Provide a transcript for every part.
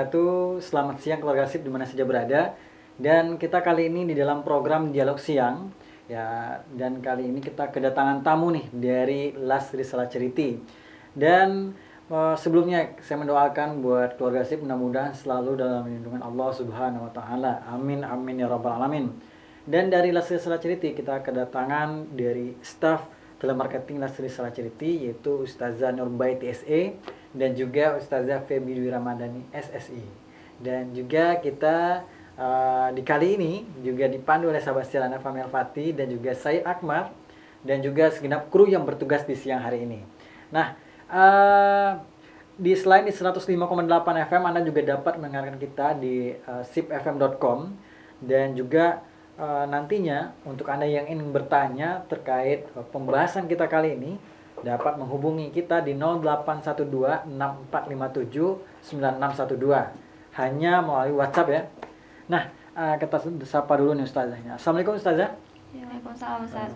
wabarakatuh. Selamat siang keluarga Sip di mana saja berada. Dan kita kali ini di dalam program Dialog Siang ya, dan kali ini kita kedatangan tamu nih dari Las Risalah Charity. Dan sebelumnya saya mendoakan buat keluarga Sip mudah-mudahan selalu dalam lindungan Allah Subhanahu wa taala. Amin amin ya rabbal alamin. Dan dari Las Risalah Charity kita kedatangan dari staf telemarketing Las Risalah Charity, yaitu Ustazah Nurbaiti SE dan juga Ustazah Feby Dwi Ramadhani SSI. Dan juga kita di kali ini juga dipandu oleh sahabat Silana Famil Fati dan juga Said Akmal dan juga segenap kru yang bertugas di siang hari ini. Nah, selain di 105,8 FM, Anda juga dapat mendengarkan kita di sipfm.com. Dan juga nantinya untuk Anda yang ingin bertanya terkait pembahasan kita kali ini dapat menghubungi kita di 0812 6457 9612 hanya melalui WhatsApp ya. Nah, kita sapa dulu nih Ustazahnya. Assalamualaikum Ustazah. Waalaikumsalam Ustaz.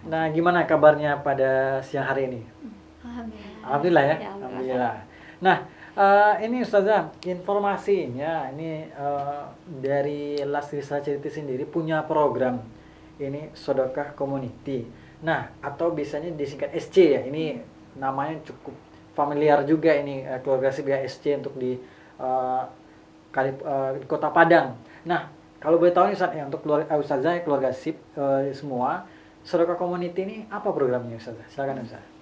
Nah, gimana kabarnya pada siang hari ini? Alhamdulillah ya. Alhamdulillah. Nah, ini Ustazah, informasinya ini dari Las Risalah Charity sendiri punya program ini Sedekah Community. Nah, atau biasanya disingkat SC ya. Ini namanya cukup familiar juga ini keluarga Sip ya, SC untuk di Kota Padang. Nah, kalau boleh tahu nih Ustaz, ya, untuk Ustazah keluarga Sip semua, Sedekah Community ini apa programnya Ustazah? Silakan Ustazah.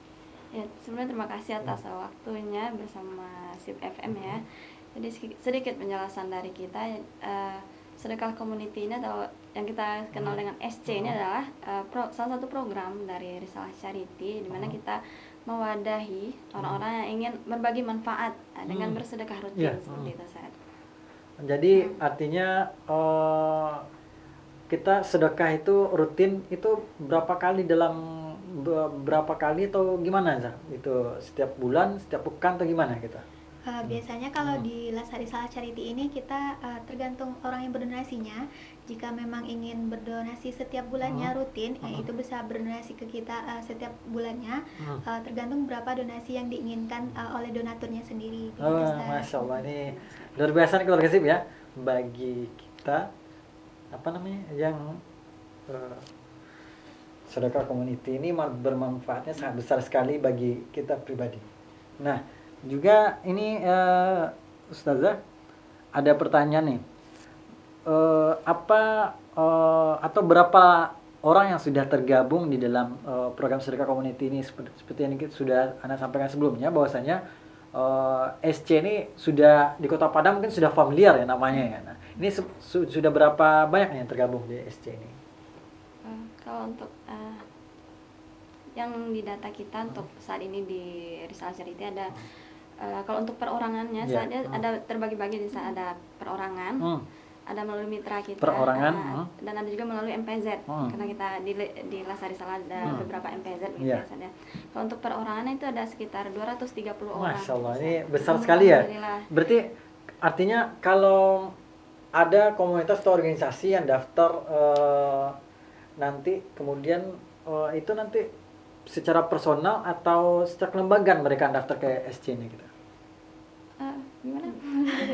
Ya, sebenarnya terima kasih atas waktunya bersama SIP FM ya. Jadi sedikit penjelasan dari kita. Sedekah Community ini atau yang kita kenal dengan SC ini adalah salah satu program dari Risalah Charity, di mana kita mewadahi orang-orang yang ingin berbagi manfaat dengan bersedekah rutin seperti itu Ustaz. Jadi artinya kita sedekah itu rutin itu berapa kali atau gimana Zah? Itu setiap bulan, setiap pekan atau gimana kita? Biasanya kalau di Las Risalah Charity ini kita tergantung orang yang berdonasinya. Jika memang ingin berdonasi setiap bulannya rutin, itu bisa berdonasi ke kita setiap bulannya. Tergantung berapa donasi yang diinginkan oleh donaturnya sendiri. Masya Allah, ini luar biasa nih keluarga Sip ya. Bagi kita yang sedekah community ini bermanfaatnya sangat besar sekali bagi kita pribadi. Nah, juga ini Ustazah ada pertanyaan nih, atau berapa orang yang sudah tergabung di dalam program sedekah community ini? Seperti yang sudah Anda sampaikan sebelumnya, bahwasanya SC ini sudah di Kota Padang mungkin sudah familiar ya namanya ya. Nah, ini sudah berapa banyak yang tergabung di SC ini? Kalau untuk yang didata kita untuk saat ini di Risalah Charity ada kalau untuk perorangannya saatnya ada terbagi-bagi, di saat ada perorangan, ada melalui mitra kita, dan ada juga melalui MPZ karena kita di Las Risalah ada beberapa MPZ gitu biasanya. Kalau untuk perorangan itu ada sekitar 230 orang. Masya Allah, ini besar sekali ya. Berarti artinya kalau ada komunitas atau organisasi yang daftar nanti kemudian itu nanti secara personal atau secara kelembagaan mereka daftar ke SC ini gitu? Gimana?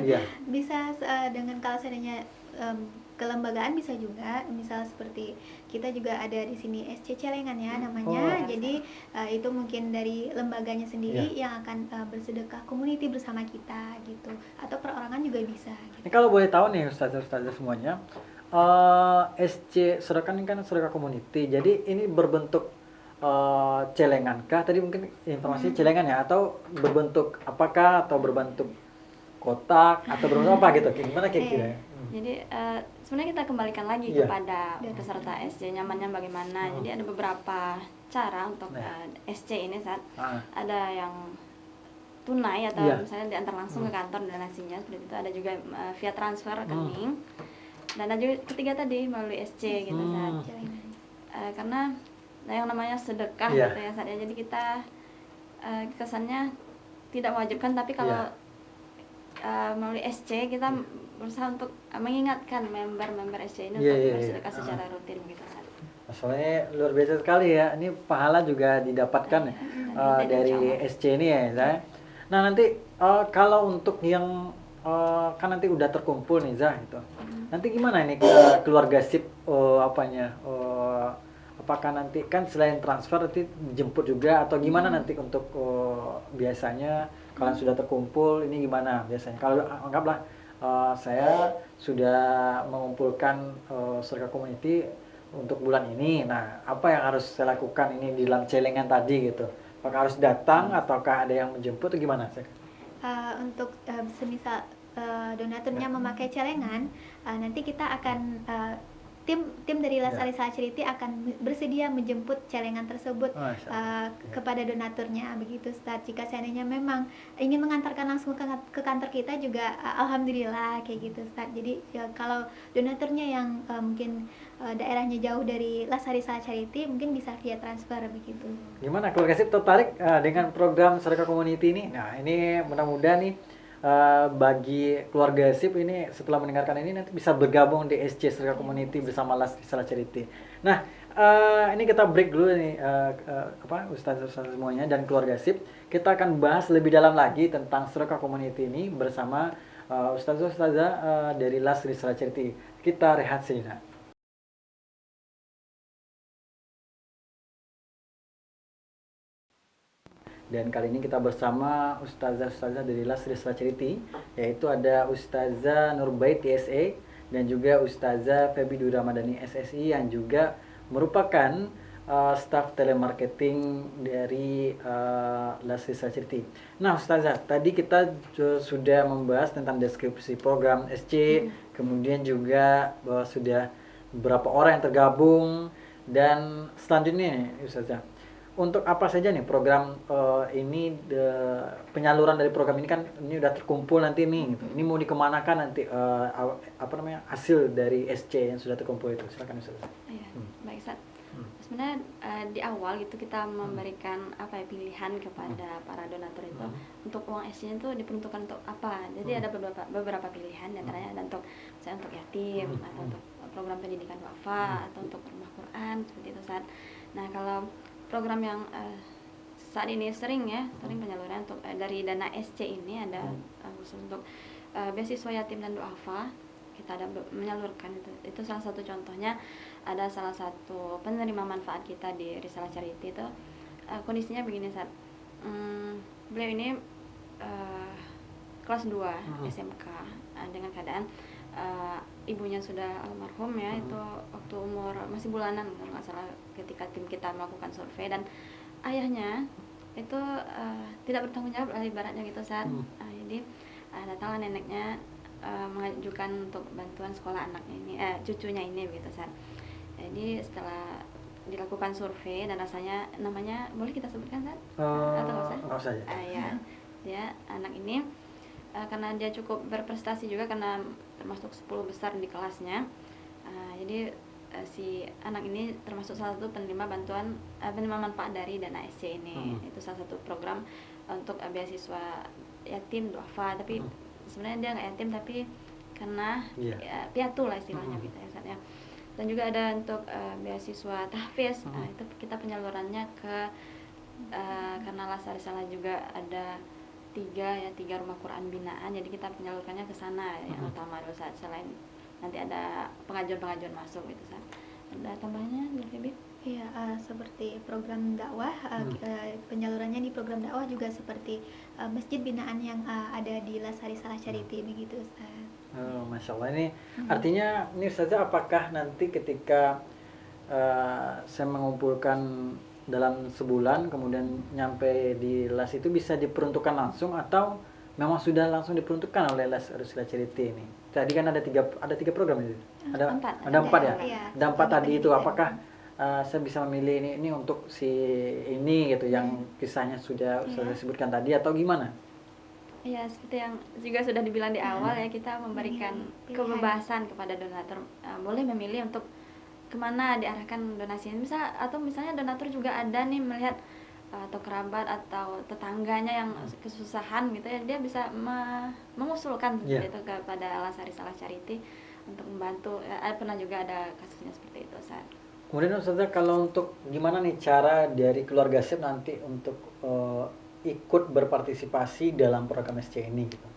Iya. Bisa dengan kalau seandainya kelembagaan bisa juga, misal seperti kita juga ada di sini SC Celengan ya namanya. Jadi itu mungkin dari lembaganya sendiri yang akan bersedekah community bersama kita gitu, atau perorangan juga bisa gitu. Ini kalau boleh tahu nih ustazah semuanya, SC sedekah ini kan sedekah community, jadi ini berbentuk celengan kah? Tadi mungkin informasi celengan ya, atau berbentuk apakah, atau berbentuk kotak, atau berbentuk apa gitu? Gimana kira-kira? Jadi sebenarnya kita kembalikan lagi kepada peserta SC nyamannya bagaimana. Jadi ada beberapa cara untuk SC ini saat ada yang tunai atau misalnya diantar langsung ke kantor donasinya seperti itu. Ada juga via transfer rekening. Dan ada juga ketiga tadi melalui SC gitu saat. Karena yang namanya sedekah gitu ya saat. Jadi kita kesannya tidak mewajibkan, tapi kalau melalui SC kita berusaha untuk mengingatkan member SC ini untuk bersedekah secara rutin gitu saat. Soalnya luar biasa sekali ya, ini pahala juga didapatkan dari SC ini ya. Nah nanti kalau untuk yang kan nanti udah terkumpul nih Zah gitu. Nanti gimana ini keluarga SIP apakah nanti kan selain transfer nanti dijemput juga atau gimana nanti untuk biasanya kalian sudah terkumpul ini gimana biasanya? Kalau anggaplah saya sudah mengumpulkan Serka Community untuk bulan ini. Nah, apa yang harus saya lakukan ini di dalam celengan tadi gitu? Apakah harus datang ataukah ada yang menjemput atau gimana? Untuk semisal donaturnya memakai celengan, nanti kita akan tim dari Lestari Salah Charity akan bersedia menjemput celengan tersebut kepada donaturnya begitu Ustaz. Jika seandainya memang ingin mengantarkan langsung ke kantor kita juga alhamdulillah kayak gitu Ustaz. Jadi ya, kalau donaturnya yang mungkin daerahnya jauh dari Lestari Salah Charity mungkin bisa via transfer begitu. Gimana keluarga SIP tertarik dengan program Serka Community ini? Nah, ini mudah-mudahan nih bagi keluarga SIP ini setelah mendengarkan ini nanti bisa bergabung di SC Serka Community bersama Lestari Salah Charity. Nah, ini kita break dulu nih Ustaz semuanya dan keluarga SIP. Kita akan bahas lebih dalam lagi tentang Serka Community ini bersama Ustazah dari Lestari Salah Charity. Kita rehat sejenak. Dan kali ini kita bersama Ustazah dari Lestari Salah Charity, yaitu ada Ustazah Nurbait TSA dan juga Ustazah Febi Dwi Ramadhani SSI yang juga merupakan staf telemarketing dari Lestari Salah Charity. Nah Ustazah, tadi kita sudah membahas tentang deskripsi program SC, kemudian juga bahwa sudah beberapa orang yang tergabung, dan selanjutnya nih Ustazah, untuk apa saja nih program ini penyaluran dari program ini kan ini udah terkumpul nanti nih gitu. Ini mau dikemanakan nanti hasil dari SC yang sudah terkumpul itu? Silakan Ustaz. Iya, baik Ustaz. Sebenarnya di awal gitu kita memberikan pilihan kepada para donatur itu untuk uang SC-nya itu diperuntukkan untuk apa. Jadi ada beberapa pilihan, antaranya ada untuk misalnya untuk yatim atau untuk program pendidikan wafa atau untuk rumah Quran seperti itu Ustaz. Nah, kalau program yang saat ini sering penyaluran untuk dari dana SC ini ada khusus untuk beasiswa yatim dan duafa, kita ada menyalurkan itu salah satu contohnya. Ada salah satu penerima manfaat kita di Risalah Charity itu kondisinya begini saat beliau ini kelas 2 SMK dengan keadaan ibunya sudah almarhum itu waktu umur masih bulanan kalau nggak salah ketika tim kita melakukan survei, dan ayahnya itu tidak bertanggung jawab lah ibaratnya gitu saat jadi datanglah neneknya mengajukan untuk bantuan sekolah anaknya ini cucunya ini begitu saat. Jadi setelah dilakukan survei dan rasanya namanya boleh kita sebutkan saat atau nggak usah? Ya, dia anak ini karena dia cukup berprestasi juga karena termasuk 10 besar di kelasnya. Jadi si anak ini termasuk salah satu penerima manfaat dari dana SC ini. Itu salah satu program untuk beasiswa yatim duafa, tapi sebenarnya dia nggak yatim tapi karena piatu lah istilahnya gitu ya. Dan juga ada untuk beasiswa tahfiz. Itu kita penyalurannya ke karena Lestari Salah juga ada 3 rumah Quran binaan, jadi kita penyalurkannya ke sana yang utama dulu saat, selain nanti ada pengajuan masuk gitu saat. Ada tambahannya Bu Febi? Iya, seperti program dakwah, penyalurannya di program dakwah juga seperti masjid binaan yang ada di Lestari Salah Charity begitu Ustaz. Masya Allah, ini artinya ini saja apakah nanti ketika saya mengumpulkan dalam sebulan kemudian nyampe di LAS itu bisa diperuntukkan langsung atau memang sudah langsung diperuntukkan oleh Lestari Salah Charity ini? Tadi kan ada tiga program itu. Ada 4 ya? Ada 4 tadi itu. Apakah saya bisa memilih ini untuk si ini gitu yang kisahnya sudah disebutkan tadi atau gimana? Ya, seperti yang juga sudah dibilang di awal ya, kita memberikan kebebasan kepada donatur, boleh memilih untuk kemana diarahkan donasinya. Misalnya donatur juga ada nih melihat atau kerabat atau tetangganya yang kesusahan gitu ya, dia bisa mengusulkan itu kepada Lestari Salah Charity untuk membantu. Pernah juga ada kasusnya seperti itu saat. Kemudian Ustazah, kalau untuk gimana nih cara dari keluarga SIP nanti untuk ikut berpartisipasi dalam program SC ini gitu?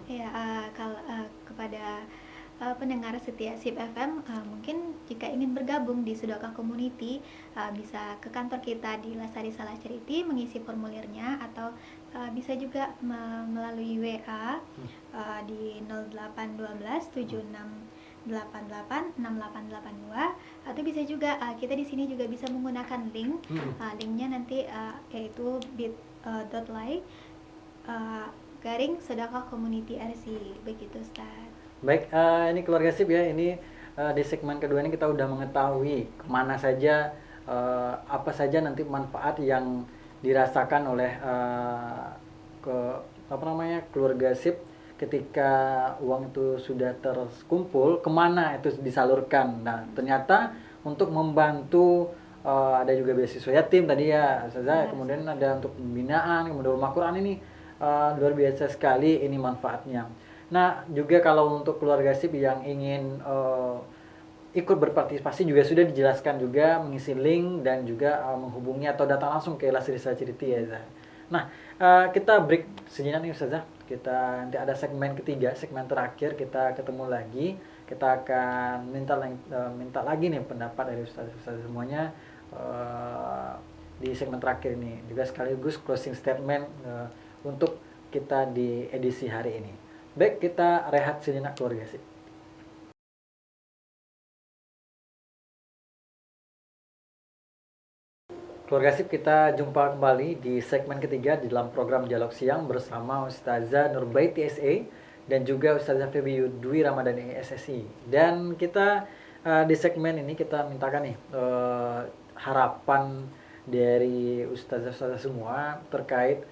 Ya, kalau kepada pendengar setia SIP FM, mungkin jika ingin bergabung di Sedekah Community, bisa ke kantor kita di Lasari Salah Ceriti mengisi formulirnya, atau bisa juga melalui WA di 0812 7688 6882, atau bisa juga kita di sini juga bisa menggunakan link. Linknya nanti yaitu bit.ly garing Sedekah Community RC, begitu Ustaz. Baik, ini keluarga SIP ya, ini di segmen kedua ini kita udah mengetahui kemana saja, apa saja nanti manfaat yang dirasakan oleh keluarga SIP ketika uang itu sudah terkumpul, kemana itu disalurkan. Nah, ternyata untuk membantu ada juga beasiswa yatim tadi ya, Ustazah, kemudian ada untuk pembinaan, kemudian rumah Quran ini luar biasa sekali ini manfaatnya. Nah, juga kalau untuk keluarga SIP yang ingin ikut berpartisipasi juga sudah dijelaskan juga, mengisi link dan juga menghubungi atau datang langsung ke Lasri Salah Ceriti ya, Zah. Nah, kita break sejenak nih Ustazah. Kita nanti ada segmen ketiga, segmen terakhir kita ketemu lagi. Kita akan minta lagi nih pendapat dari Ustazah semuanya di segmen terakhir ini. Juga sekaligus closing statement untuk kita di edisi hari ini. Baik, kita rehat sejenak keluarga SIP. Keluarga SIP, kita jumpa kembali di segmen ketiga di dalam program Dialog Siang bersama Ustazah Nurbaiti SE dan juga Ustazah Febi Dwi Ramadhani SSI. Dan kita di segmen ini kita mintakan nih harapan dari Ustazah-Ustazah semua terkait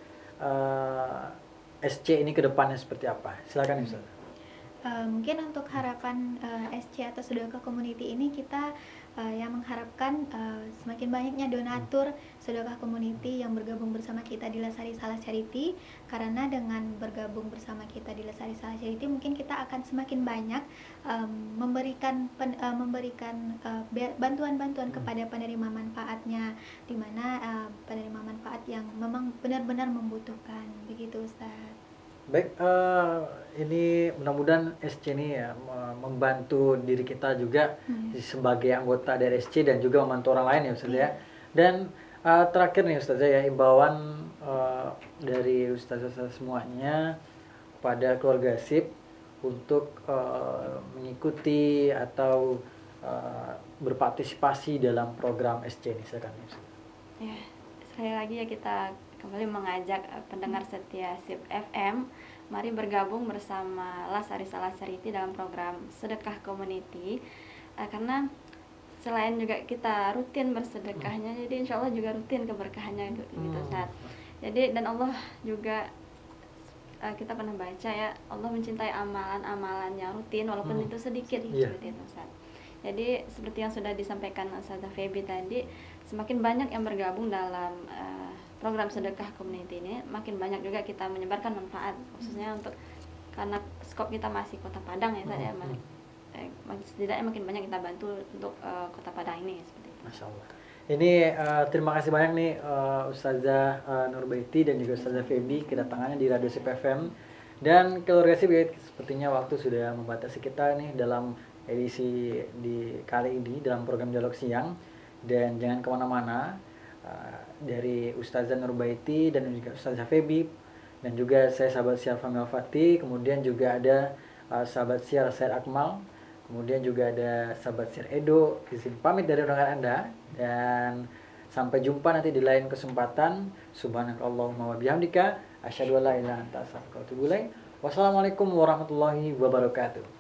SC ini ke depannya seperti apa. Silakan Ustazah. Mungkin untuk harapan SC atau Sedekah Community ini, kita yang mengharapkan semakin banyaknya donatur Sedekah Community yang bergabung bersama kita di Lasari Salah Charity, karena dengan bergabung bersama kita di Lasari Salah Charity mungkin kita akan semakin banyak memberikan bantuan-bantuan kepada penerima manfaatnya, di mana penerima manfaat yang memang benar-benar membutuhkan, begitu Ustaz. Baik, ini mudah-mudahan SC ini ya membantu diri kita juga sebagai anggota dari SC dan juga membantu orang lain ya Ustaz ya. Dan terakhir nih Ustazah ya, imbauan dari Ustazah semuanya pada keluarga SIP untuk mengikuti atau berpartisipasi dalam program SC ini. Silakan Ustaz. Ya, sekali lagi ya kita kembali mengajak pendengar setia SIP FM, mari bergabung bersama Lasari Salah Charity dalam program Sedekah Community, karena selain juga kita rutin bersedekahnya, jadi insya Allah juga rutin keberkahannya gitu saat. Jadi dan Allah juga kita pernah baca ya, Allah mencintai amalan-amalan yang rutin walaupun itu sedikit seperti itu Ustaz. Jadi seperti yang sudah disampaikan Ustazah Febi tadi, semakin banyak yang bergabung dalam program Sedekah Community ini, makin banyak juga kita menyebarkan manfaat, khususnya untuk karena skop kita masih Kota Padang ya saya, setidaknya makin banyak kita bantu untuk Kota Padang ini seperti itu. Masya Allah. Ini terima kasih banyak nih Ustazah Nurbaiti dan juga Ustazah Febi kedatangannya di Radio SIP FM. Dan keluarga SIP, sepertinya waktu sudah membatasi kita nih dalam edisi di kali ini dalam program Dialog Siang. Dan jangan kemana-mana, dari Ustazah Nurbaiti dan juga Ustazah Febi dan juga saya sahabat siar Fahmi Al-Fatih, kemudian juga ada sahabat siar Said Akmal, kemudian juga ada sahabat siar Edo. Izin pamit dari undangan Anda dan sampai jumpa nanti di lain kesempatan. Subhanakallahumma wa bihamdika asyhadu an la ilaha illa anta astaghfiruka wa atubu ilaik. Wassalamualaikum warahmatullahi wabarakatuh.